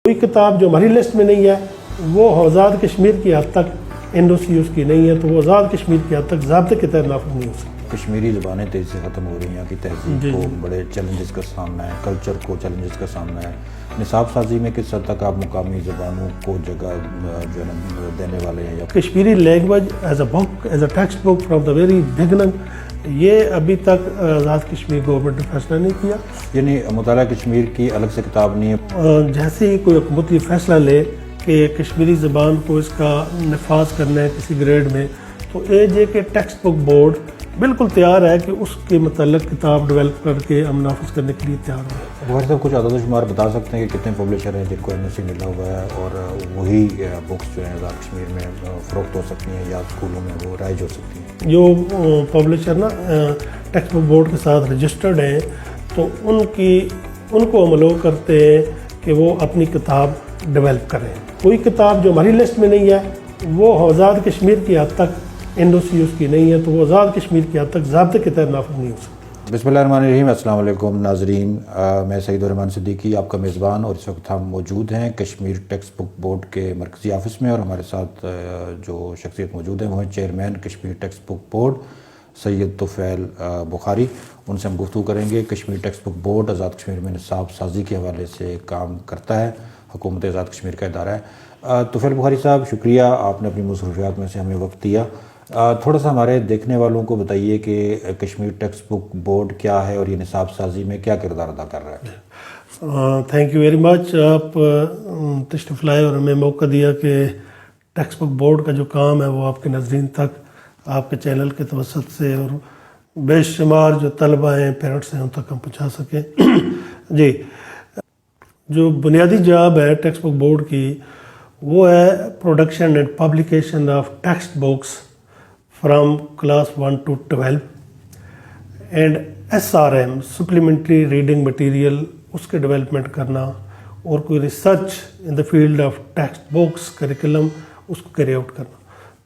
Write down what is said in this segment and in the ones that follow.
کوئی کتاب جو ہماری لسٹ میں نہیں ہے وہ آزاد کشمیر کی حد تک NOC اس کی نہیں ہے، تو وہ آزاد کشمیر کی حد تک ضابطے کے تحت نافذ نہیں ہو سکتی۔ کشمیری زبانیں تیزی سے ختم ہو رہی ہیں، یہاں کی تہذیب کو بڑے چیلنجز کا سامنا ہے، کلچر کو چیلنجز کا سامنا ہے۔ نصاب سازی میں کس حد تک آپ مقامی زبانوں کو جگہ جو ہے نا دینے والے ہیں؟ یا Kashmiri language as a book, as a text book from the very beginning, یہ ابھی تک آزاد کشمیر گورنمنٹ نے فیصلہ نہیں کیا۔ یعنی مطالعہ کشمیر کی الگ سے کتاب نہیں ہے؟ جیسے ہی کوئی حکومت یہ فیصلہ لے کہ کشمیری زبان کو اس کا نفاذ کرنا ہے کسی گریڈ میں، تو AJ کے ٹیکسٹ بک بورڈ بالکل تیار ہے کہ اس کے متعلق کتاب ڈیولپ کر کے ہم نافذ کرنے کے لیے تیار ہیں۔ بخاری صاحب، کچھ عدد و شمار بتا سکتے ہیں کہ کتنے پبلشر ہیں جن کو NOC ملا ہوا ہے اور وہی بکس جو ہیں آزاد کشمیر میں فروخت ہو سکتی ہیں یا اسکولوں میں وہ رائج ہو سکتی ہیں؟ جو پبلشر نا ٹیکسٹ بک بورڈ کے ساتھ رجسٹرڈ ہیں، تو ان کو ہم لوگ کرتے ہیں کہ وہ اپنی کتاب ڈیولپ کریں۔ کوئی کتاب جو ہماری لسٹ میں نہیں ہے وہ آزاد کشمیر کی حد تک NOC اس کی نہیں ہے، تو وہ آزاد کشمیر کی حد تک ضابطے کے تحت نافذ نہیں ہو سکتی۔ بسم اللہ الرحمن الرحیم۔ السلام علیکم ناظرین، میں سعید الرحمن صدیقی آپ کا میزبان، اور اس وقت ہم موجود ہیں کشمیر ٹیکسٹ بک بورڈ کے مرکزی آفس میں، اور ہمارے ساتھ جو شخصیت موجود ہیں وہ ہیں chairman Kashmir textbook board Syed Tufail Bukhari. ان سے ہم گفتگو کریں گے۔ Kashmir textbook board Azad Kashmir میں نصاب سازی کے حوالے سے کام کرتا ہے، حکومت آزاد کشمیر کا ادارہ ہے۔ طفیل بخاری صاحب، شکریہ، آپ نے اپنی مصروفیات میں سے ہمیں وقت دیا۔ تھوڑا سا ہمارے دیکھنے والوں کو بتائیے کہ کشمیر ٹیکسٹ بک بورڈ کیا ہے اور یہ نصاب سازی میں کیا کردار ادا کر رہا ہے؟ تھینک یو ویری مچ، آپ تشریف لائے اور ہمیں موقع دیا کہ ٹیکسٹ بک بورڈ کا جو کام ہے وہ آپ کے ناظرین تک آپ کے چینل کے توسط سے اور بے شمار جو طلبہ ہیں، پیرنٹس ہیں، ان تک ہم پہنچا سکیں۔ جی، جو بنیادی جاب ہے ٹیکسٹ بک بورڈ کی وہ ہے production and publication of text books from class 1 to 12 and SRM supplementary reading material, اس کے ڈیولپمنٹ کرنا، اور کوئی research in the field of text books curriculum اس کو کیری آؤٹ کرنا۔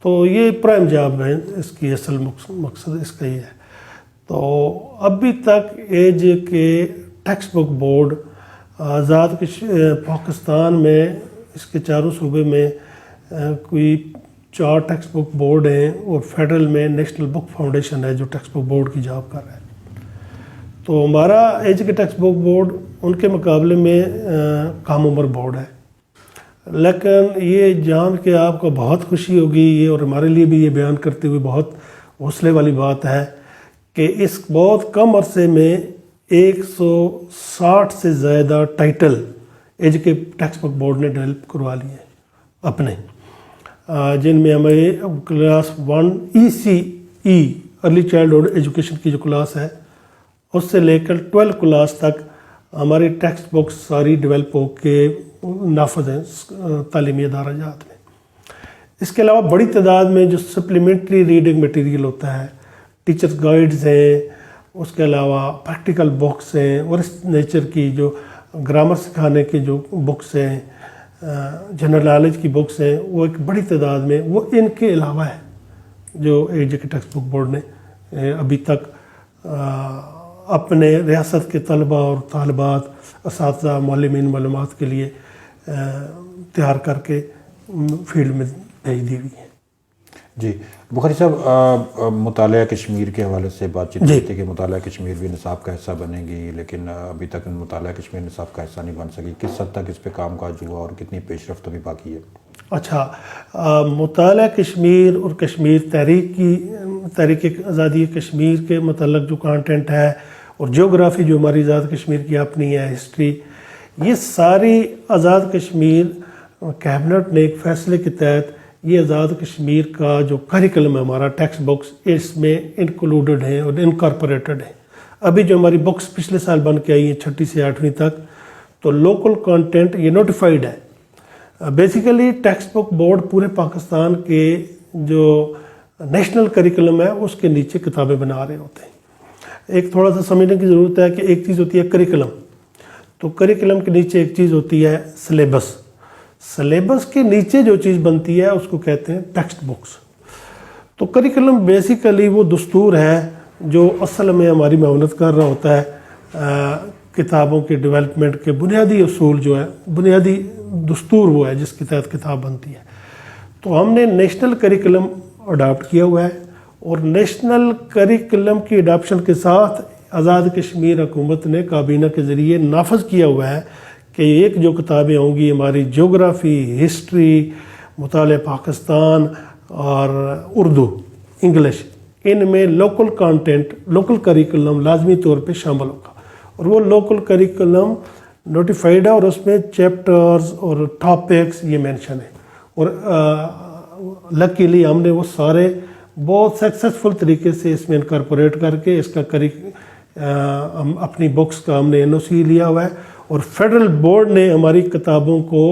تو یہ پرائم جاب ہے، اس کی اصل مقصد اس کا یہ ہے۔ تو ابھی تک AJ کے ٹیکسٹ بک بورڈ آزاد پاکستان میں اس کے چاروں صوبے میں کوئی 4 ٹیکسٹ بک بورڈ ہیں، اور فیڈرل میں نیشنل بک فاؤنڈیشن ہے جو ٹیکسٹ بک بورڈ کی جاب کر رہا ہے۔ تو ہمارا AJ کے ٹیکسٹ بک بورڈ ان کے مقابلے میں کم عمر بورڈ ہے، لیکن یہ جان کے آپ کو بہت خوشی ہوگی، یہ اور ہمارے لیے بھی یہ بیان کرتے ہوئے بہت حوصلے والی بات ہے کہ اس بہت کم عرصے میں 160 سے زیادہ ٹائٹل AJ کے ٹیکسٹ بک بورڈ نے ڈیولپ کروا لیے ہیں اپنے، جن میں ہمیں class 1 ECE early childhood education کی جو کلاس ہے اس سے لے کر 12 کلاس تک ہماری ٹیکسٹ بکس ساری ڈیولپ ہو کے نافذ ہیں تعلیمی ادارہ جات میں۔ اس کے علاوہ بڑی تعداد میں جو سپلیمنٹری ریڈنگ مٹیریل ہوتا ہے، ٹیچرز گائیڈز ہیں، اس کے علاوہ پریکٹیکل بکس ہیں، اور اس نیچر کی جو گرامر سکھانے کی جو بکس ہیں، جنرل نالج کی بکس ہیں، وہ ایک بڑی تعداد میں وہ ان کے علاوہ ہے جو AJ کے ٹیکسٹ بک بورڈ نے ابھی تک اپنے ریاست کے طلبہ اور طالبات، اساتذہ، معلمین، معلومات کے لیے تیار کر کے فیلڈ میں بھیج دی ہوئی ہے۔ جی بخاری صاحب، مطالعہ کشمیر کے حوالے سے بات چیت ہوتی ہے کہ مطالعہ کشمیر بھی نصاب کا حصہ بنے گی، لیکن ابھی تک مطالعہ کشمیر نصاب کا حصہ نہیں بن سکی۔ کس حد تک اس پہ کام کاج ہوا اور کتنی پیش رفت ابھی باقی ہے؟ اچھا، مطالعہ کشمیر اور کشمیر تحریک آزادی کشمیر کے متعلق جو کانٹینٹ ہے، اور جیوگرافی جو ہماری آزاد کشمیر کی اپنی ہے، ہسٹری، یہ ساری آزاد کشمیر کیبنٹ نے ایک فیصلے کے تحت یہ آزاد کشمیر کا جو کریکلم ہے ہمارا ٹیکسٹ بکس، اس میں انکلوڈڈ ہیں اور انکارپوریٹڈ ہیں۔ ابھی جو ہماری بکس پچھلے سال بن کے آئی ہیں 6 سے 8ویں تک، تو لوکل کانٹینٹ یہ نوٹیفائڈ ہے۔ بیسیکلی ٹیکسٹ بک بورڈ پورے پاکستان کے جو نیشنل کریکلم ہے اس کے نیچے کتابیں بنا رہے ہوتے ہیں۔ ایک تھوڑا سا سمجھنے کی ضرورت ہے کہ ایک چیز ہوتی ہے کریکلم، تو کریکلم کے نیچے ایک چیز ہوتی ہے سلیبس، سلیبس کے نیچے جو چیز بنتی ہے اس کو کہتے ہیں ٹیکسٹ بکس۔ تو کریکلم بیسیکلی وہ دستور ہے جو اصل میں ہماری معاونت کر رہا ہوتا ہے کتابوں کے ڈیولپمنٹ کے بنیادی اصول جو ہے، بنیادی دستور وہ ہے جس کے تحت کتاب بنتی ہے. تو ہم نے نیشنل کریکلم اڈاپٹ کیا ہوا ہے اور نیشنل کریکلم کی اڈاپشن کے ساتھ آزاد کشمیر حکومت نے کابینہ کے ذریعے نافذ کیا ہوا ہے کہ ایک جو کتابیں ہوں گی ہماری جغرافی، ہسٹری، مطالعہ پاکستان اور اردو، انگلش، ان میں لوکل کانٹینٹ، لوکل کریکلم لازمی طور پہ شامل ہوگا. اور وہ لوکل کریکلم نوٹیفائڈ ہے اور اس میں چیپٹرز اور ٹاپکس یہ مینشن ہے. اور لکیلی ہم نے وہ سارے بہت سکسیسفل طریقے سے اس میں انکارپوریٹ کر کے اس کا اپنی بکس کا ہم نے NOC لیا ہوا ہے. اور فیڈرل بورڈ نے ہماری کتابوں کو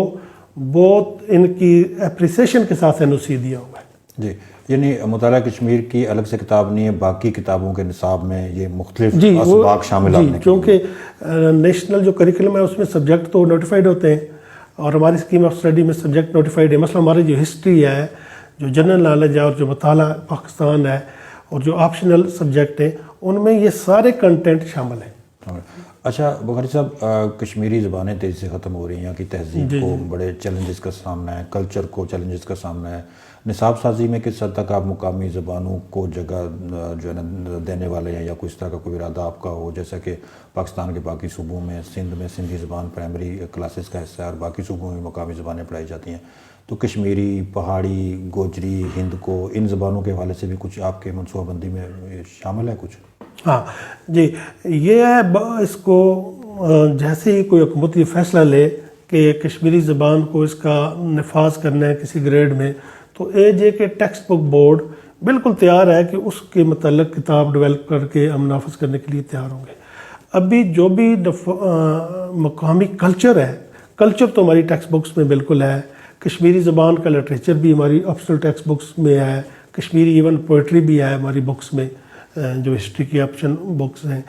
بہت ان کی اپریسیشن کے ساتھ NOC دیا ہوا ہے. جی، یعنی مطالعہ کشمیر کی الگ سے کتاب نہیں ہے، باقی کتابوں کے نصاب میں یہ مختلف اسباق شامل ہیں. جی، کیونکھ نیشنل جو کریکلم ہے اس میں سبجیکٹ تو نوٹیفائڈ ہوتے ہیں اور ہماری اسکیم آف اسٹڈی میں سبجیکٹ نوٹیفائڈ ہے. مثلا ہماری جو ہسٹری ہے، جو جنرل نالج ہے اور جو مطالعہ پاکستان ہے اور جو آپشنل سبجیکٹ ہیں ان میں یہ سارے کنٹینٹ شامل ہیں. اچھا بخاری صاحب، کشمیری زبانیں تیزی سے ختم ہو رہی ہیں، یہاں کی تہذیب کو بڑے چیلنجز کا سامنا ہے، کلچر کو چیلنجز کا سامنا ہے. نصاب سازی میں کس حد تک آپ مقامی زبانوں کو جگہ جو ہے نا دینے والے ہیں، یا کوئی اس طرح کا کوئی ارادہ آپ کا ہو؟ جیسا کہ پاکستان کے باقی صوبوں میں، سندھ میں سندھی زبان پرائمری کلاسز کا حصہ ہے اور باقی صوبوں میں مقامی زبانیں پڑھائی جاتی ہیں. تو کشمیری، پہاڑی، گوجری، ہند کو، ان زبانوں کے حوالے سے بھی کچھ آپ کے منصوبہ بندی میں شامل ہے کچھ؟ ہاں جی، یہ ہے اس کو جیسے ہی کوئی حکومت یہ فیصلہ لے کہ کشمیری زبان کو اس کا نفاذ کرنا ہے کسی گریڈ میں، تو AJ کے ٹیکسٹ بک بورڈ بالکل تیار ہے کہ اس کے متعلق کتاب ڈیولپ کر کے ہم نافذ کرنے کے لیے تیار ہوں گے. ابھی جو بھی مقامی کلچر ہے، کلچر تو ہماری ٹیکسٹ بکس میں بالکل ہے. کشمیری زبان کا لٹریچر بھی ہماری آپشنل ٹیکسٹ بکس میں ہے. کشمیری ایون پوئٹری بھی ہے ہماری بکس میں، جو ہسٹری کی آپشن بکس ہیں.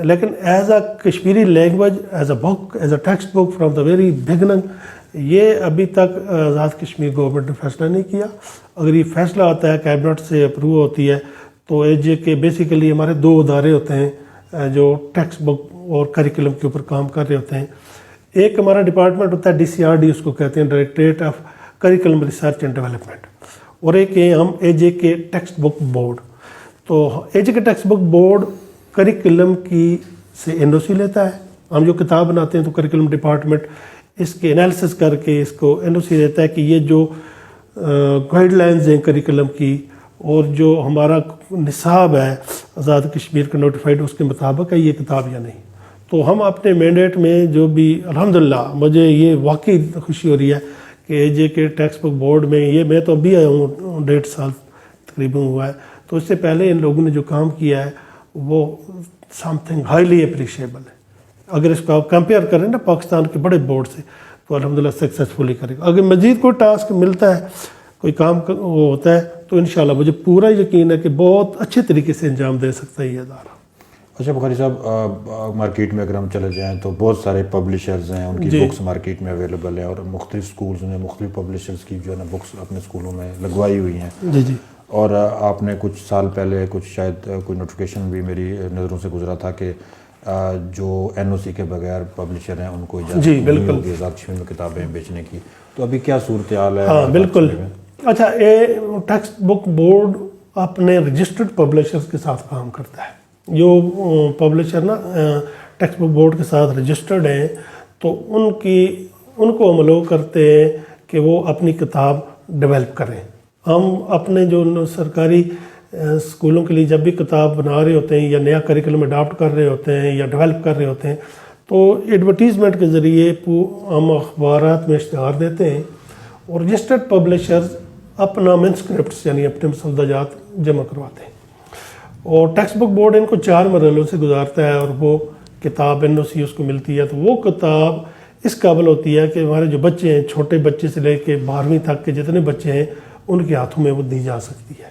لیکن as a Kashmiri language, as a book, as a text book from the very beginning, یہ ابھی تک آزاد کشمیر گورنمنٹ نے فیصلہ نہیں کیا. اگر یہ فیصلہ آتا ہے، کیبنٹ سے اپروو ہوتی ہے، تو AJ کے بیسیکلی ہمارے 2 ادارے ہوتے ہیں جو ٹیکسٹ بک اور کریکلم کے اوپر کام کر رہے ہوتے ہیں. ایک ہمارا ڈپارٹمنٹ ہوتا ہے DCRD، اس کو کہتے ہیں directorate of curriculum research and development, اور ایک ہے ہم AJ کے ٹیکسٹ بک بورڈ. تو AJ کے ٹیکسٹ بک بورڈ کریکلم کی سے NOC لیتا ہے. ہم جو کتاب بناتے ہیں تو کریکلم ڈپارٹمنٹ اس کے انالیسس کر کے اس کو NOC دیتا ہے کہ یہ جو گائیڈ لائنز ہیں کریکلم کی اور جو ہمارا نصاب ہے آزاد کشمیر کا نوٹیفائڈ، اس کے مطابق ہے یہ کتاب یا نہیں. تو ہم اپنے مینڈیٹ میں جو بھی الحمدللہ مجھے یہ واقعی خوشی ہو رہی ہے کہ AJ کے ٹیکسٹ بک بورڈ میں یہ میں تو ابھی آیا ہوں 1.5 سال تقریباً ہوا ہے. تو اس سے پہلے ان لوگوں نے جو کام کیا ہے وہ سم تھنگ ہائیلی اپریشیبل ہے. اگر اس کو آپ کمپیئر کریں نا پاکستان کے بڑے بورڈ سے تو الحمدللہ سکسیزفلی کرے گا. اگر مزید کوئی ٹاسک ملتا ہے، کوئی کام وہ ہوتا ہے، تو انشاءاللہ مجھے پورا یقین ہے کہ بہت اچھے طریقے سے انجام دے سکتا ہے یہ ادارہ. اچھا بخاری صاحب، مارکیٹ میں اگر ہم چلے جائیں تو بہت سارے پبلشرز ہیں، ان کی بکس مارکیٹ میں اویلیبل ہیں، اور مختلف سکولز نے مختلف پبلشرز کی جو ہے نا بکس اپنے سکولوں میں لگوائی ہوئی ہیں. جی جی. اور آپ نے کچھ سال پہلے کچھ شاید کوئی نوٹیفیکیشن بھی میری نظروں سے گزرا تھا کہ جو NOC کے بغیر پبلشر ہیں ان کو اجازت نہیں ہوگی آزاد کشمیر میں کتابیں بیچنے کی. تو ابھی کیا صورتحال ہے؟ ہاں بالکل. اچھا، ٹیکسٹ بک بورڈ اپنے رجسٹرڈ پبلشرز کے ساتھ کام کرتا ہے. جو پبلشر نا ٹیکسٹ بک بورڈ کے ساتھ رجسٹرڈ ہیں تو ان کو ہم لوگ کرتے ہیں کہ وہ اپنی کتاب ڈیولپ کریں. ہم اپنے جو سرکاری اسکولوں کے لیے جب بھی کتاب بنا رہے ہوتے ہیں یا نیا کریکلم اڈاپٹ کر رہے ہوتے ہیں یا ڈیولپ کر رہے ہوتے ہیں تو ایڈورٹیزمنٹ کے ذریعے ہم اخبارات میں اشتہار دیتے ہیں اور رجسٹرڈ پبلشرز اپنا مینسکرپٹس یعنی اپنے مسودجات جمع کرواتے ہیں. اور ٹیکسٹ بک بورڈ ان کو 4 مرحلوں سے گزارتا ہے اور وہ کتاب NOC اس کو ملتی ہے. تو وہ کتاب اس قابل ہوتی ہے کہ ہمارے جو بچے ہیں، چھوٹے بچے سے لے کے 12ویں تک کے جتنے بچے ہیں، ان کے ہاتھوں میں وہ دی جا سکتی ہے.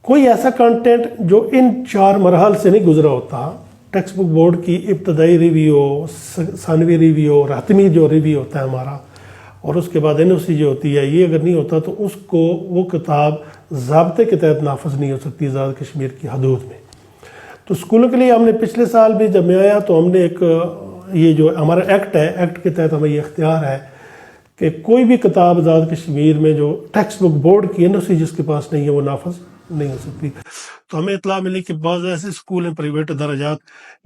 کوئی ایسا کنٹینٹ جو ان 4 مراحل سے نہیں گزرا ہوتا، ٹیکسٹ بک بورڈ کی ابتدائی ریویو، ثانوی ریویو اور حتمی جو ریویو ہوتا ہے ہمارا، اور اس کے بعد NOC جو ہوتی ہے، یہ اگر نہیں ہوتا تو اس کو وہ کتاب ضابطے کے تحت نافذ نہیں ہو سکتی آزاد کشمیر کی حدود میں. تو اسکولوں کے لیے ہم نے پچھلے سال بھی جب میں آیا تو ہم نے ایک یہ جو ہمارا ایکٹ ہے، ایکٹ کے تحت ہمیں یہ اختیار ہے کہ کوئی بھی کتاب آزاد کشمیر میں جو ٹیکسٹ بک بورڈ کی NOC جس کے پاس نہیں ہے وہ نافذ نہیں ہو سکتی. تو ہمیں اطلاع ملی کہ بعض ایسے اسکول ہیں پرائیویٹ ادارجات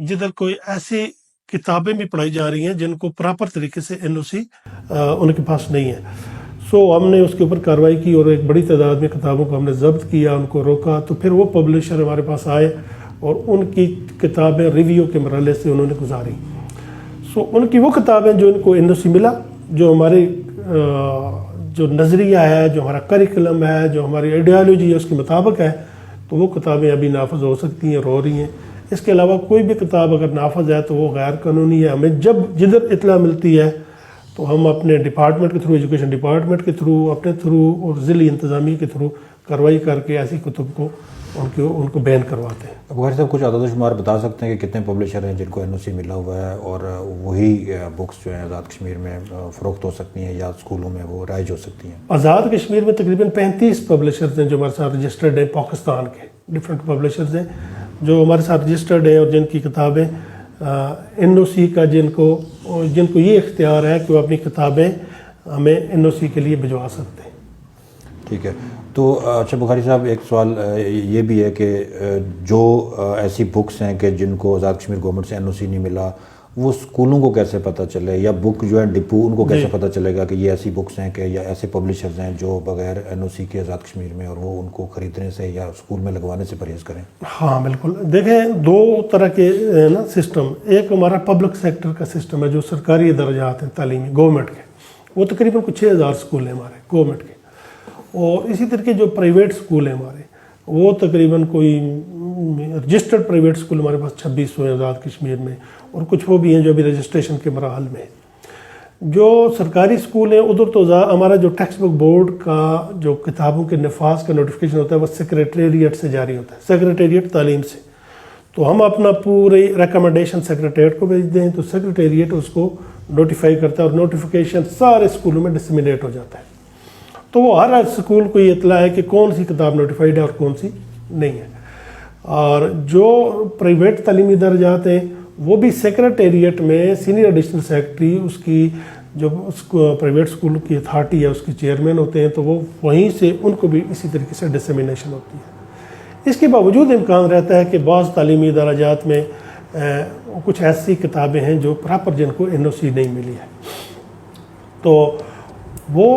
جدھر کوئی ایسی کتابیں بھی پڑھائی جا رہی ہیں جن کو پراپر طریقے سے NOC ان کے پاس نہیں ہے. سو ہم نے اس کے اوپر کارروائی کی اور ایک بڑی تعداد میں کتابوں کو ہم نے ضبط کیا, ان کو روکا. تو پھر وہ پبلشر ہمارے پاس آئے اور ان کی کتابیں ریویو کے مرحلے سے انہوں نے گزاری. سو ان کی وہ کتابیں جو ان کو NOC ملا, جو ہماری جو نظریہ ہے, جو ہمارا کریکلم ہے, جو ہماری آئیڈیالوجی ہے اس کے مطابق ہے, تو وہ کتابیں ابھی نافذ ہو سکتی ہیں اور ہو رہی ہیں. اس کے علاوہ کوئی بھی کتاب اگر نافذ ہے تو وہ غیر قانونی ہے. ہمیں جدھر اطلاع ملتی ہے تو ہم اپنے ڈپارٹمنٹ کے تھرو, ایجوکیشن ڈپارٹمنٹ کے تھرو, اپنے تھرو اور ضلعی انتظامیہ کے تھرو کارروائی کر کے ایسی کتب کو ان کو بین کرواتے ہیں. بخاری صاحب کچھ عدد و شمار بتا سکتے ہیں کہ کتنے پبلشر ہیں جن کو NOC ملا ہوا ہے اور وہی بکس جو ہیں آزاد کشمیر میں فروخت ہو سکتی ہیں یا اسکولوں میں وہ رائج ہو سکتی ہیں؟ آزاد کشمیر میں تقریباً 35 پبلشرز ہیں جو ہمارے ساتھ رجسٹرڈ ہیں, پاکستان کے ڈفرینٹ پبلشرز ہیں جو ہمارے ساتھ رجسٹرڈ ہیں اور جن کی کتابیں NOC کا جن کو یہ اختیار ہے کہ وہ اپنی کتابیں ہمیں NOC کے لیے بھجوا سکتے ہیں. ٹھیک ہے. تو اچھا بخاری صاحب, ایک سوال یہ بھی ہے کہ جو ایسی بکس ہیں کہ جن کو آزاد کشمیر گورنمنٹ سے NOC نہیں ملا, وہ اسکولوں کو کیسے پتہ چلے, یا بک جو ہے ڈپو ان کو کیسے پتہ چلے گا کہ یہ ایسی بکس ہیں کہ یا ایسے پبلشرز ہیں جو بغیر NOC کے آزاد کشمیر میں, اور وہ ان کو خریدنے سے یا اسکول میں لگوانے سے پرہیز کریں؟ ہاں بالکل. دیکھیں دو طرح کے نا سسٹم, ایک ہمارا پبلک سیکٹر کا سسٹم ہے جو سرکاری درجات ہیں تعلیمی گورنمنٹ کے, وہ تقریباً کچھ 6000 اسکول ہیں ہمارے گورنمنٹ کے. اور اسی طریقے جو پرائیویٹ اسکول ہیں ہمارے, وہ تقریباً کوئی رجسٹرڈ پرائیویٹ اسکول ہمارے پاس 2600 ہیں آزاد کشمیر میں, اور کچھ وہ بھی ہیں جو ابھی رجسٹریشن کے مراحل میں. جو سرکاری اسکول ہیں ادھر تو ہمارا جو ٹیکسٹ بک بورڈ کا جو کتابوں کے نفاذ کا نوٹیفیکیشن ہوتا ہے وہ سیکریٹریٹ سے جاری ہوتا ہے, سیکریٹریٹ تعلیم سے. تو ہم اپنا پوری ریکمنڈیشن سیکریٹریٹ کو بھیج دیں تو سیکریٹریٹ اس کو نوٹیفائی کرتا ہے اور نوٹیفیکیشن سارے اسکولوں میں ڈسمینیٹ ہو جاتا ہے. تو وہ ہر اسکول کو یہ اطلاع ہے کہ کون سی کتاب نوٹیفائڈ ہے اور کون سی نہیں ہے. اور جو پرائیویٹ تعلیمی درجات ہیں وہ بھی سیکریٹریٹ میں سینئر ایڈیشنل سیکرٹری, اس کی جو پرائیویٹ اسکول کی اتھارٹی ہے اس کے چیئرمین ہوتے ہیں, تو وہ وہیں سے ان کو بھی اسی طریقے سے ڈسمینیشن ہوتی ہے. اس کے باوجود امکان رہتا ہے کہ بعض تعلیمی درجات میں کچھ ایسی کتابیں ہیں جو پراپر جن کو NOC نہیں ملی ہے, تو وہ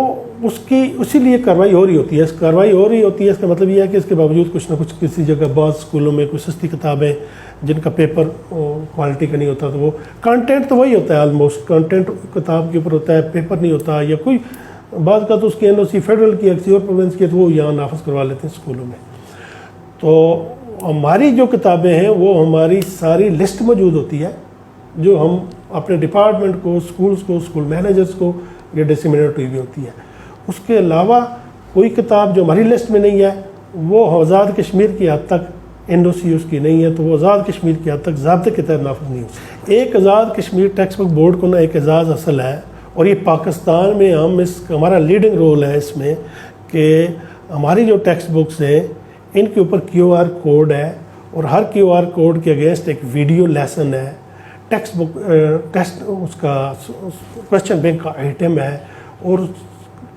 اسی لیے کارروائی ہو رہی ہوتی ہے. کارروائی ہو رہی ہوتی ہے اس کا مطلب یہ ہے کہ اس کے باوجود کچھ نہ کچھ کسی جگہ بعض اسکولوں میں کچھ سستی کتابیں جن کا پیپر کوالٹی کا نہیں ہوتا, تو وہ کانٹینٹ تو وہی ہوتا ہے, آلموسٹ کانٹینٹ کتاب کے اوپر ہوتا ہے, پیپر نہیں ہوتا, یا کوئی بعض کا تو اس کی NOC فیڈرل کی کسی اور پروونس کی تو وہ یہاں نافذ کروا لیتے ہیں اسکولوں میں. تو ہماری جو کتابیں ہیں وہ ہماری ساری لسٹ موجود ہوتی ہے جو ہم اپنے ڈپارٹمنٹ کو, اسکولس کو, اسکول مینیجرز کو یہ ڈسیمینیٹ ہوئی ہوتی ہے. اس کے علاوہ کوئی کتاب جو ہماری لسٹ میں نہیں ہے وہ آزاد کشمیر کی حد تک NOC اس کی نہیں ہے, تو وہ آزاد کشمیر کی حد تک ضابطے کے تحت نافذ نہیں ہو سکتی. ایک Azad Kashmir textbook board کو نا ایک اعزاز حاصل ہے, اور یہ پاکستان میں ہمارا لیڈنگ رول ہے اس میں کہ ہماری جو ٹیکسٹ بکس ہیں ان کے اوپر QR کوڈ ہے, اور ہر QR کوڈ کے اگینسٹ ایک ویڈیو لیسن ہے, ٹیکسٹ بک ٹیسٹ اس کا کویسچن بینک کا آئٹم ہے, اور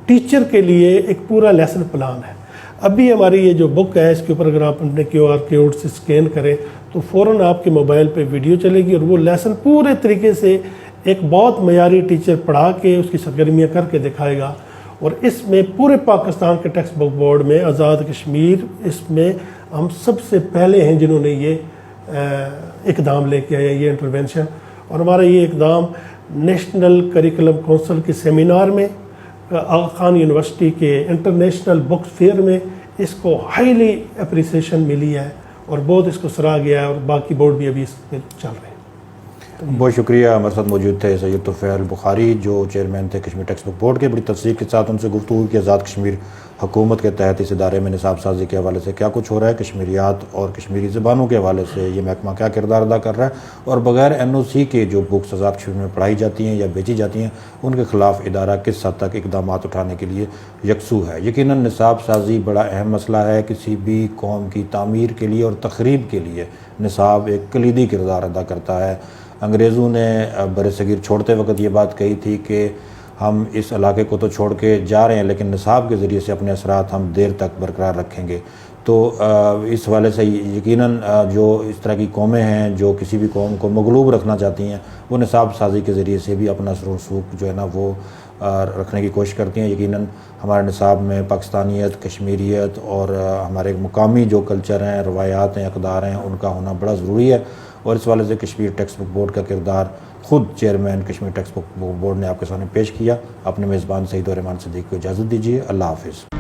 ٹیچر کے لیے ایک پورا لیسن پلان ہے. ابھی ہماری یہ جو بک ہے اس کے اوپر اگر آپ اپنے QR کوڈ سے اسکین کریں تو فوراً آپ کے موبائل پہ ویڈیو چلے گی, اور وہ لیسن پورے طریقے سے ایک بہت معیاری ٹیچر پڑھا کے اس کی سرگرمیاں کر کے دکھائے گا. اور اس میں پورے پاکستان کے ٹیکسٹ بک بورڈ میں آزاد کشمیر اس میں ہم سب سے پہلے ہیں جنہوں نے یہ اقدام لے کے آیا, یہ انٹرونشن. اور ہمارا یہ اقدام نیشنل کریکلم کونسل کے سیمینار میں, آغا خان یونیورسٹی کے انٹرنیشنل بک فیئر میں اس کو ہائیلی اپریسیشن ملی ہے اور بہت اس کو سراہا گیا ہے, اور باقی بورڈ بھی ابھی اس میں چل رہے ہیں. بہت شکریہ. ہمارے ساتھ موجود تھے سید طفیل بخاری جو چیئرمین تھے کشمیر ٹیکسٹ بک بورڈ کے. بڑی تفصیل کے ساتھ ان سے گفتگو کی آزاد کشمیر حکومت کے تحت اس ادارے میں نصاب سازی کے حوالے سے کیا کچھ ہو رہا ہے, کشمیریات اور کشمیری زبانوں کے حوالے سے یہ محکمہ کیا کردار ادا کر رہا ہے, اور بغیر NOC کے جو بکس آزاد کشمیر میں پڑھائی جاتی ہیں یا بیچی جاتی ہیں ان کے خلاف ادارہ کس حد تک اقدامات اٹھانے کے لیے یکسو ہے. یقیناً نصاب سازی بڑا اہم مسئلہ ہے. کسی بھی قوم کی تعمیر کے لیے اور تخریب کے لیے نصاب ایک کلیدی کردار ادا کرتا ہے. انگریزوں نے برصغیر چھوڑتے وقت یہ بات کہی تھی کہ ہم اس علاقے کو تو چھوڑ کے جا رہے ہیں لیکن نصاب کے ذریعے سے اپنے اثرات ہم دیر تک برقرار رکھیں گے۔ تو اس حوالے سے یقیناً جو اس طرح کی قومیں ہیں جو کسی بھی قوم کو مغلوب رکھنا چاہتی ہیں وہ نصاب سازی کے ذریعے سے بھی اپنا اثر و رسوخ جو ہے نا وہ رکھنے کی کوشش کرتی ہیں۔ یقیناً ہمارے نصاب میں پاکستانیت، کشمیریت اور ہمارے مقامی جو کلچر ہیں، روایات ہیں، اقدار ہیں، ان کا ہونا بڑا ضروری ہے، اور اس حوالے سے کشمیر ٹیکسٹ بک بورڈ کا کردار خود chairman Kashmir textbook board نے آپ کے سامنے پیش کیا۔ اپنے میزبان سعید الرحمان صدیقی کو اجازت دیجیے۔ اللہ حافظ۔